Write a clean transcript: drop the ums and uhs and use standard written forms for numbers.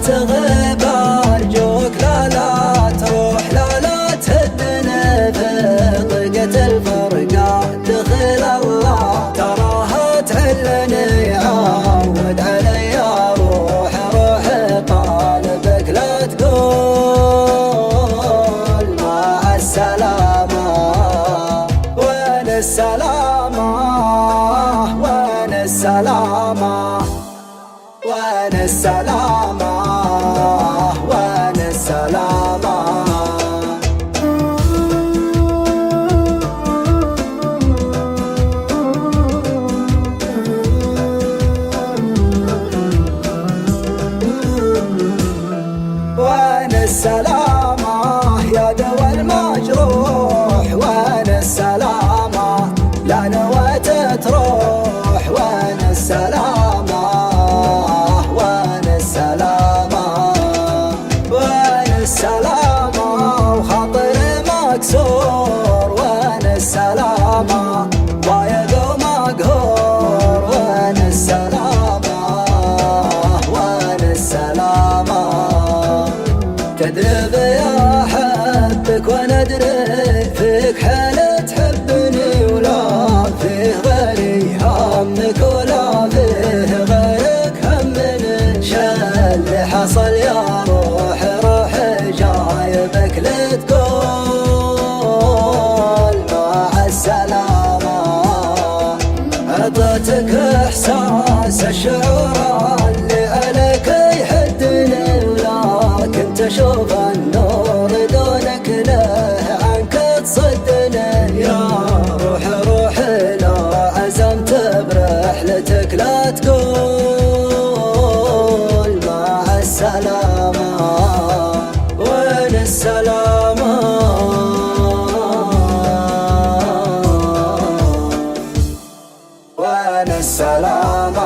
تغيب أرجوك لا تروح لا تهدنا بضيقة الفرقة دخل الله تراها تعلني عود علي روح طالبك لا تقول مع السلامة وين السلامة وين السلامة وين السلامة وين السلامة وين السلامة يا دوا المجروح وين السلامة لا نويت تروح وين السلامة وين السلامة وين السلامة وخاطري مكسور وين السلامة ضايق ومقهور وين السلامة وين السلامة تدري بيا أحبك وأنا أدري فيك حال تحبني ولا فيه غيري همك ولا فيه غيرك همني شاللي حصل يا روح جايبك لتقول مع السلامة عطيتك إحساس الشعور اللي عليك يحدني ولكن تشوف النور دونك له عنك تصدني يا روح لو عزمت برحلتك لا تقول مع السلامة وين السلامة وين السلامة